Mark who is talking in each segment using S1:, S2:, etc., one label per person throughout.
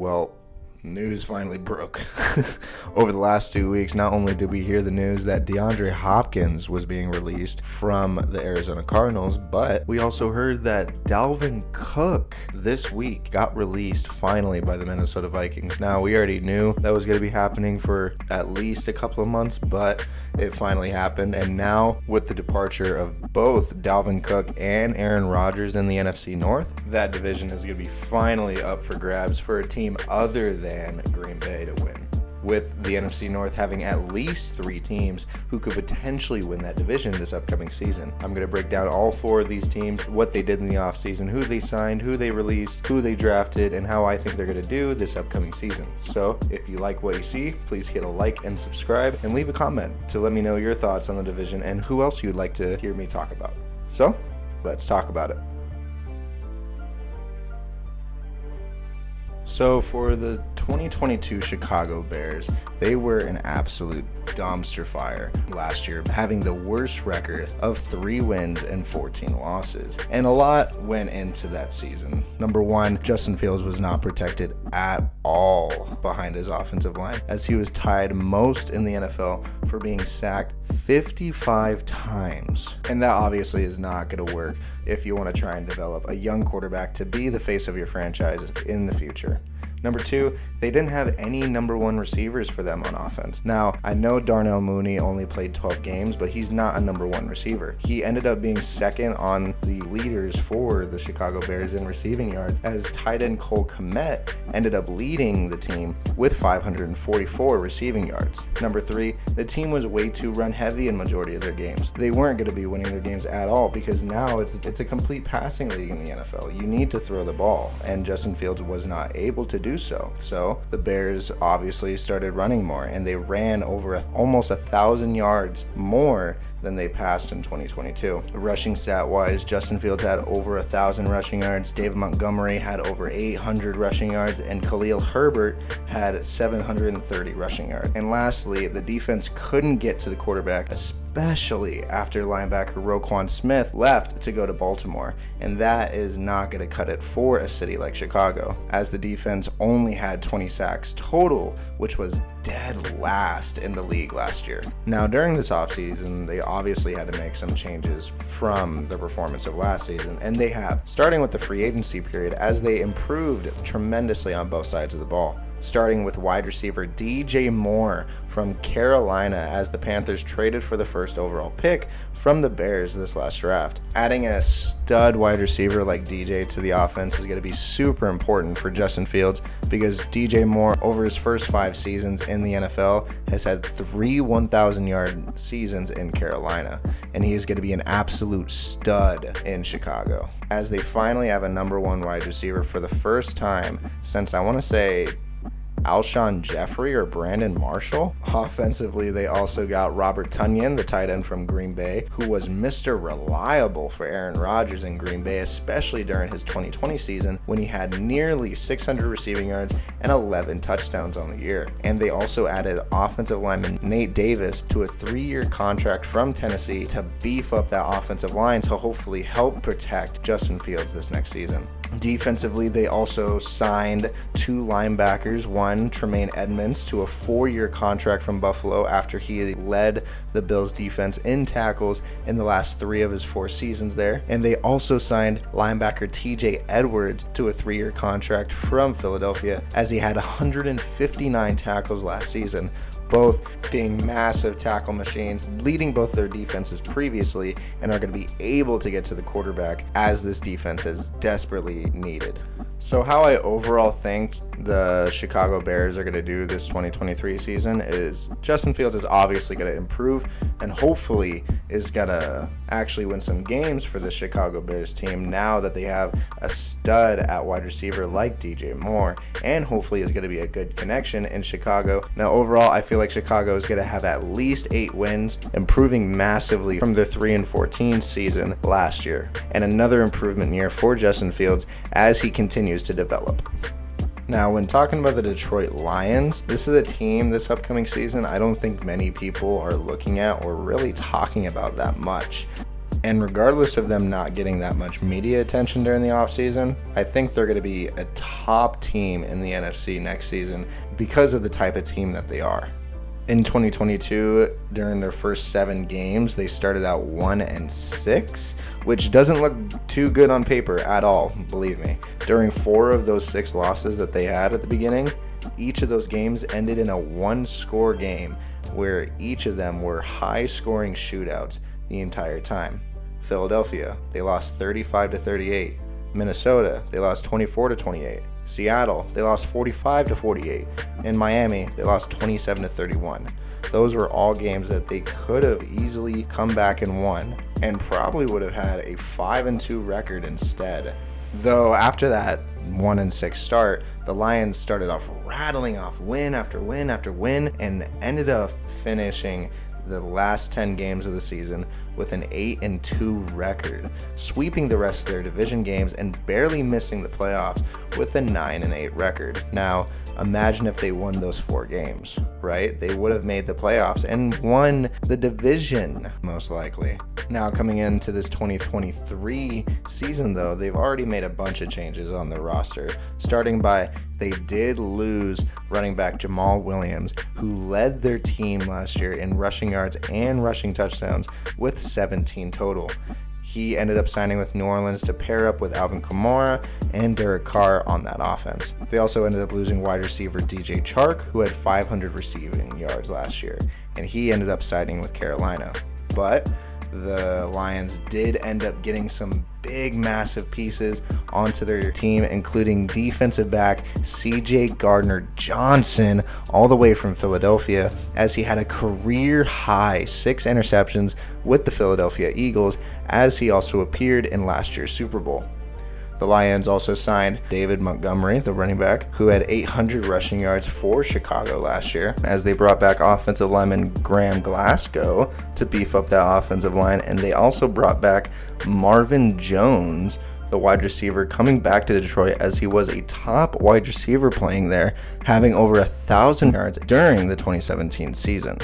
S1: Well, news finally broke. Over the last 2 weeks, not only did we hear the news that DeAndre Hopkins was being released from the Arizona Cardinals, but we also heard that Dalvin Cook this week got released finally by the Minnesota Vikings. Now, we already knew that was going to be happening for at least a couple of months, but it finally happened. And now, with the departure of both Dalvin Cook and Aaron Rodgers in the NFC North, that division is going to be finally up for grabs for a team other than Green Bay to win, with the NFC North having at least 3 teams who could potentially win that division this upcoming season. I'm going to break down all 4 of these teams, what they did in the offseason, who they signed, who they released, who they drafted, and how I think they're going to do this upcoming season. So if you like what you see, please hit a like and subscribe and leave a comment to let me know your thoughts on the division and who else you'd like to hear me talk about. So let's talk about it. So for the 2022 Chicago Bears, they were an absolute dumpster fire last year, having the worst record of 3 wins and 14 losses. And a lot went into that season. Number one, Justin Fields was not protected at all behind his offensive line, as he was tied most in the NFL for being sacked 55 times. And that obviously is not going to work if you want to try and develop a young quarterback to be the face of your franchise in the future. Number 2, they didn't have any number 1 receivers for them on offense. Now, I know Darnell Mooney only played 12 games, but he's not a number 1 receiver. He ended up being second on the leaders for the Chicago Bears in receiving yards, as tight end Cole Kmet ended up leading the team with 544 receiving yards. Number 3, the team was way too run heavy in majority of their games. They weren't going to be winning their games at all, because now it's a complete passing league in the NFL. You need to throw the ball, and Justin Fields was not able to do so. So the Bears obviously started running more, and they ran over almost 1,000 yards more than they passed in 2022. Rushing stat wise, Justin Fields had over 1,000 rushing yards, David Montgomery had over 800 rushing yards, and Khalil Herbert had 730 rushing yards. And lastly, the defense couldn't get to the quarterback, especially after linebacker Roquan Smith left to go to Baltimore, and that is not going to cut it for a city like Chicago, as the defense only had 20 sacks total, which was dead last in the league last year. Now, during this offseason, they obviously had to make some changes from the performance of last season, and they have, starting with the free agency period, as they improved tremendously on both sides of the ball. Starting with wide receiver DJ Moore from Carolina, as the Panthers traded for the first overall pick from the Bears this last draft. Adding a stud wide receiver like DJ to the offense is going to be super important for Justin Fields, because DJ Moore, over his first 5 seasons in the NFL, has had 3 1,000-yard seasons in Carolina, and he is going to be an absolute stud in Chicago, as they finally have a number 1 wide receiver for the first time since, I want to say, Alshon Jeffrey or Brandon Marshall. Offensively, they also got Robert Tonyan, the tight end from Green Bay, who was Mr. Reliable for Aaron Rodgers in Green Bay, especially during his 2020 season when he had nearly 600 receiving yards and 11 touchdowns on the year. And they also added offensive lineman Nate Davis to a 3-year contract from Tennessee to beef up that offensive line to hopefully help protect Justin Fields this next season. Defensively, they also signed 2 linebackers, one Tremaine Edmonds to a 4-year contract from Buffalo after he led the Bills defense in tackles in the last 3 of his 4 seasons there. And they also signed linebacker TJ Edwards to a 3-year contract from Philadelphia, as he had 159 tackles last season, both being massive tackle machines, leading both their defenses previously, and are going to be able to get to the quarterback, as this defense has desperately needed. So how I overall think the Chicago Bears are going to do this 2023 season is Justin Fields is obviously going to improve and hopefully is going to actually win some games for the Chicago Bears team now that they have a stud at wide receiver like DJ Moore, and hopefully is going to be a good connection in Chicago. Now overall, I feel like Chicago is going to have at least 8 wins, improving massively from their 3-14 season last year, and another improvement year for Justin Fields as he continues to develop. Now, when talking about the Detroit Lions, this is a team this upcoming season I don't think many people are looking at or really talking about that much. And regardless of them not getting that much media attention during the offseason, I think they're going to be a top team in the NFC next season because of the type of team that they are. In 2022, during their first 7 games, they started out 1-6, which doesn't look too good on paper at all, believe me. During 4 of those 6 losses that they had at the beginning, each of those games ended in a 1-score game, where each of them were high-scoring shootouts the entire time. Philadelphia, they lost 35-38. Minnesota, they lost 24-28. Seattle, they lost 45-48. In Miami, they lost 27-31. Those were all games that they could have easily come back and won, and probably would have had a 5-2 record instead. Though after that 1-6 start, the Lions started off rattling off win after win after win, and ended up finishing the last 10 games of the season with an 8-2 record, sweeping the rest of their division games and barely missing the playoffs with a 9-8 record. Now, imagine if they won those 4 games, right? They would have made the playoffs and won the division, most likely. Now, coming into this 2023 season, though, they've already made a bunch of changes on their roster, starting by they did lose running back Jamal Williams, who led their team last year in rushing yards and rushing touchdowns with 17 total. He ended up signing with New Orleans to pair up with Alvin Kamara and Derek Carr on that offense. They also ended up losing wide receiver DJ Chark, who had 500 receiving yards last year, and he ended up signing with Carolina. But the Lions did end up getting some big, massive pieces onto their team, including defensive back CJ Gardner-Johnson, all the way from Philadelphia, as he had a career-high 6 interceptions with the Philadelphia Eagles, as he also appeared in last year's Super Bowl. The Lions also signed David Montgomery, the running back, who had 800 rushing yards for Chicago last year, as they brought back offensive lineman Graham Glasgow to beef up that offensive line, and they also brought back Marvin Jones, the wide receiver, coming back to Detroit, as he was a top wide receiver playing there, having over 1,000 yards during the 2017 season.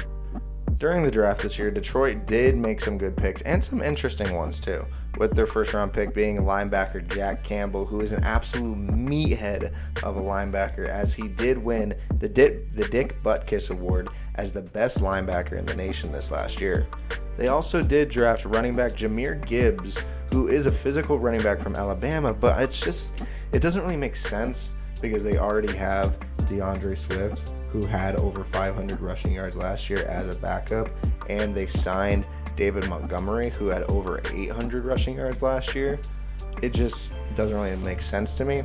S1: During the draft this year, Detroit did make some good picks and some interesting ones too, with their first round pick being linebacker Jack Campbell, who is an absolute meathead of a linebacker, as he did win the Dick Butkus Award as the best linebacker in the nation this last year. They also did draft running back Jahmyr Gibbs, who is a physical running back from Alabama, but it doesn't really make sense because they already have DeAndre Swift, who had over 500 rushing yards last year as a backup, and they signed David Montgomery, who had over 800 rushing yards last year. It just doesn't really make sense to me.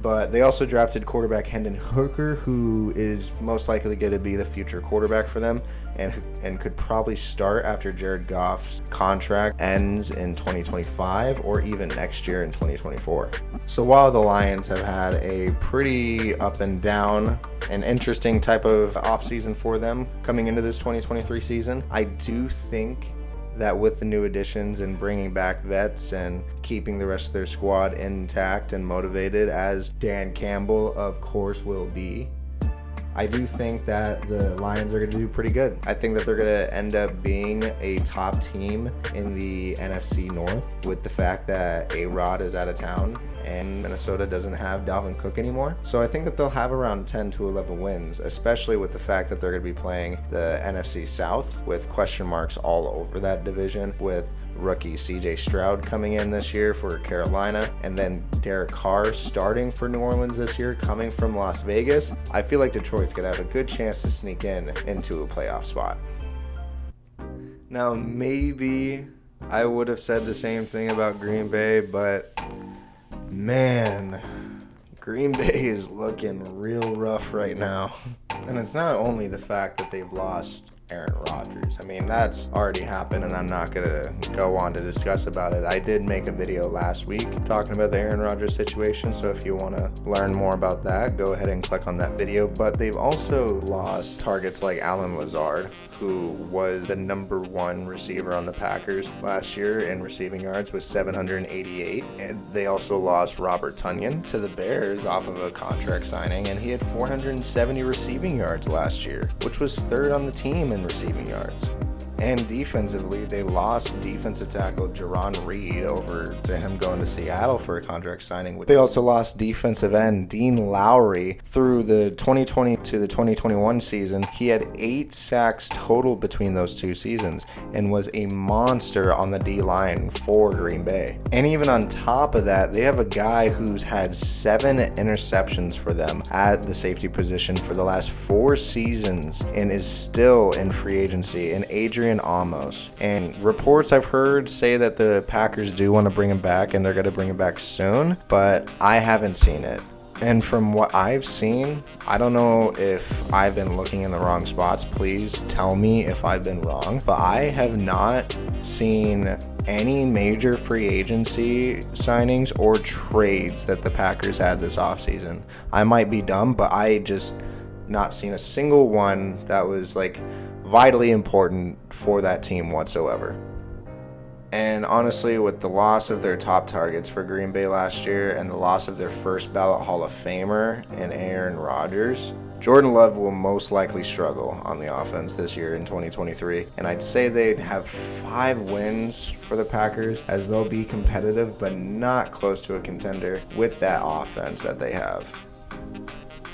S1: But they also drafted quarterback Hendon Hooker, who is most likely going to be the future quarterback for them, and could probably start after Jared Goff's contract ends in 2025 or even next year in 2024. So while the Lions have had a pretty up and down and interesting type of offseason for them coming into this 2023 season, I do think that with the new additions and bringing back vets and keeping the rest of their squad intact and motivated, as Dan Campbell of course will be, I do think that the Lions are going to do pretty good. I think that they're going to end up being a top team in the NFC North, with the fact that A-Rod is out of town and Minnesota doesn't have Dalvin Cook anymore. So I think that they'll have around 10 to 11 wins, especially with the fact that they're going to be playing the NFC South with question marks all over that division, with rookie CJ Stroud coming in this year for Carolina, and then Derek Carr starting for New Orleans this year, coming from Las Vegas. I feel like Detroit's going to have a good chance to sneak into a playoff spot. Now, maybe I would have said the same thing about Green Bay, but man, Green Bay is looking real rough right now. And it's not only the fact that they've lost Aaron Rodgers. I mean, that's already happened, and I'm not going to go on to discuss about it. I did make a video last week talking about the Aaron Rodgers situation, so if you want to learn more about that, go ahead and click on that video. But they've also lost targets like Allen Lazard, who was the number 1 receiver on the Packers last year in receiving yards with 788. And they also lost Robert Tonyan to the Bears off of a contract signing, and he had 470 receiving yards last year, which was 3rd on the team in receiving yards. And defensively, they lost defensive tackle Jerron Reed over to him going to Seattle for a contract signing. They also lost defensive end Dean Lowry through the 2020 to the 2021 season. He had 8 sacks total between those 2 seasons and was a monster on the D-line for Green Bay. And even on top of that, they have a guy who's had 7 interceptions for them at the safety position for the last 4 seasons and is still in free agency, in Adrian Amos. And reports I've heard say that the Packers do want to bring him back and they're going to bring him back soon, but I haven't seen it. And from what I've seen, I don't know if I've been looking in the wrong spots. Please tell me if I've been wrong, but I have not seen any major free agency signings or trades that the Packers had this offseason. I might be dumb, but I just not seen a single one that was like vitally important for that team whatsoever. And honestly, with the loss of their top targets for Green Bay last year and the loss of their first ballot Hall of Famer in Aaron Rodgers, Jordan Love will most likely struggle on the offense this year in 2023. And I'd say they'd have 5 wins for the Packers, as they'll be competitive but not close to a contender with that offense that they have.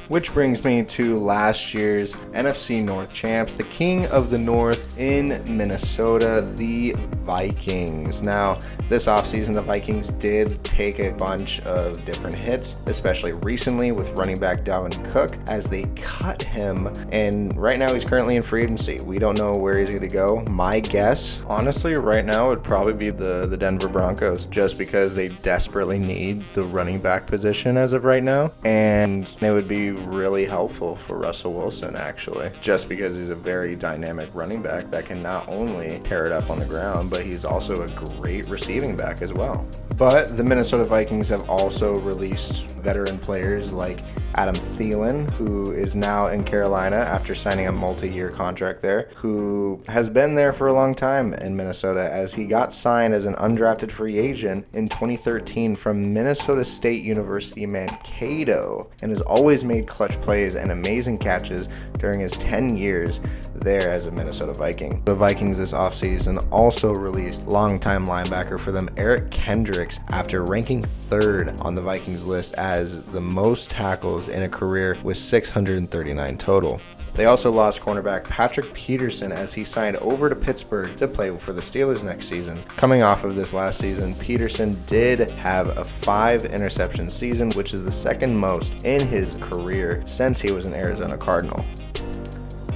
S1: Which brings me to last year's NFC North champs, the king of the North in Minnesota, the Vikings. Now, this offseason, the Vikings did take a bunch of different hits, especially recently with running back Dalvin Cook, as they cut him. And right now, he's currently in free agency. We don't know where he's going to go. My guess, honestly, right now would probably be the Denver Broncos, just because they desperately need the running back position as of right now. And it would be really helpful for Russell Wilson, actually, just because he's a very dynamic running back that can not only tear it up on the ground, but he's also a great receiving back as well. But the Minnesota Vikings have also released veteran players like Adam Thielen, who is now in Carolina after signing a multi-year contract there, who has been there for a long time in Minnesota, as he got signed as an undrafted free agent in 2013 from Minnesota State University Mankato, and has always made clutch plays and amazing catches during his 10 years there as a Minnesota Viking. The Vikings this offseason also released longtime linebacker for them, Eric Kendricks, after ranking 3rd on the Vikings list as the most tackles in a career with 639 total. They also lost cornerback Patrick Peterson as he signed over to Pittsburgh to play for the Steelers next season. Coming off of this last season, Peterson did have a 5 interception season, which is the second most in his career since he was an Arizona Cardinal.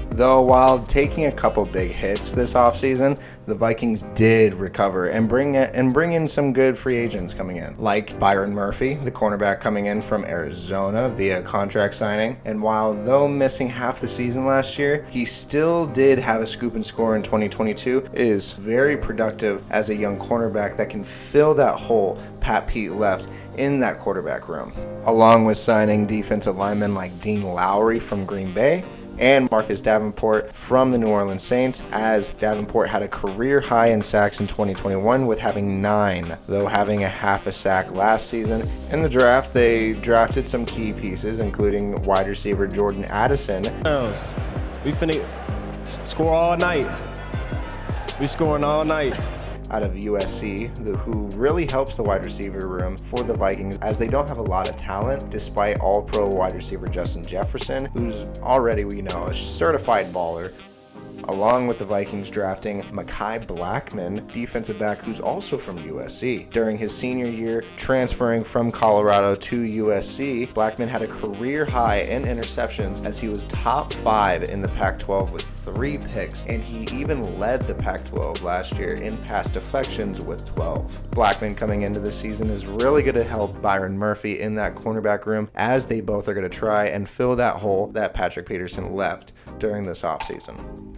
S1: Though while taking a couple big hits this offseason, the Vikings did recover and bring in some good free agents coming in, like Byron Murphy, the cornerback coming in from Arizona via contract signing. And while though missing half the season last year, he still did have a scoop and score in 2022, is very productive as a young cornerback that can fill that hole Pat Pete left in that quarterback room. Along with signing defensive linemen like Dean Lowry from Green Bay and Marcus Davenport from the New Orleans Saints, as Davenport had a career high in sacks in 2021 with having 9, though having a half a sack last season. In the draft, they drafted some key pieces, including wide receiver Jordan Addison.
S2: We finna score all night. We scoring all night.
S1: Out of USC, who really helps the wide receiver room for the Vikings, as they don't have a lot of talent despite all-pro wide receiver Justin Jefferson, who's already, a certified baller. Along with the Vikings drafting Mekhi Blackmon, defensive back who's also from USC. During his senior year, transferring from Colorado to USC, Blackmon had a career high in interceptions as he was top 5 in the Pac-12 with 3 picks, and he even led the Pac-12 last year in pass deflections with 12. Blackmon coming into the season is really going to help Byron Murphy in that cornerback room, as they both are going to try and fill that hole that Patrick Peterson left during this offseason.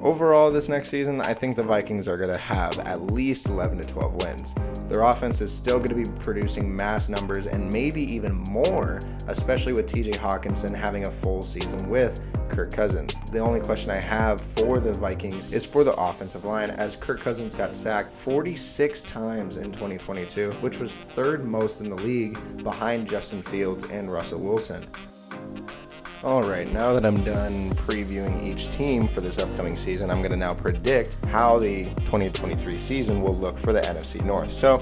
S1: Overall, this next season, I think the Vikings are going to have at least 11 to 12 wins. Their offense is still going to be producing mass numbers and maybe even more, especially with TJ Hawkinson having a full season with Kirk Cousins. The only question I have for the Vikings is for the offensive line, as Kirk Cousins got sacked 46 times in 2022, which was 3rd most in the league behind Justin Fields and Russell Wilson. Alright, now that I'm done previewing each team for this upcoming season, I'm going to now predict how the 2023 season will look for the NFC North. So,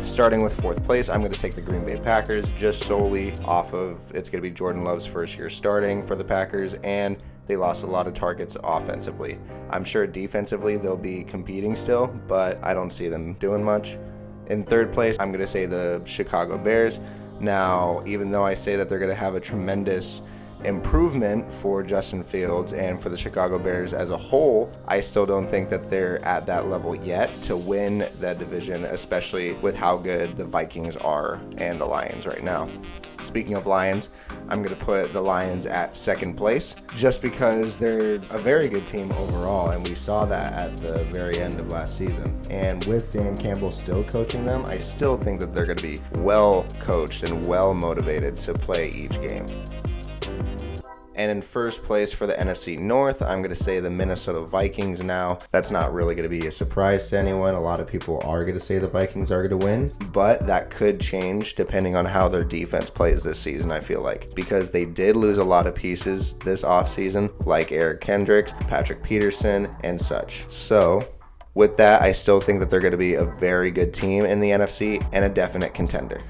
S1: starting with 4th place, I'm going to take the Green Bay Packers just solely off of it's going to be Jordan Love's first year starting for the Packers, and they lost a lot of targets offensively. I'm sure defensively they'll be competing still, but I don't see them doing much. In 3rd place, I'm going to say the Chicago Bears. Now, even though I say that they're going to have a tremendous improvement for Justin Fields and for the Chicago Bears as a whole, I still don't think that they're at that level yet to win that division, especially with how good the Vikings are and the Lions right now. Speaking of Lions, I'm going to put the Lions at 2nd place just because they're a very good team overall, and we saw that at the very end of last season. And with Dan Campbell still coaching them, I still think that they're going to be well coached and well motivated to play each game. And in 1st place for the NFC North, I'm going to say the Minnesota Vikings now. That's not really going to be a surprise to anyone. A lot of people are going to say the Vikings are going to win, but that could change depending on how their defense plays this season, I feel like, because they did lose a lot of pieces this offseason, like Eric Kendricks, Patrick Peterson, and such. So with that, I still think that they're going to be a very good team in the NFC and a definite contender.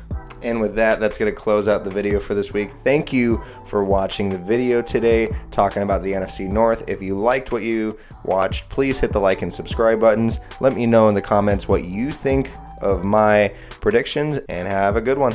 S1: And with that, that's going to close out the video for this week. Thank you for watching the video today, talking about the NFC North. If you liked what you watched, please hit the like and subscribe buttons. Let me know in the comments what you think of my predictions, and have a good one.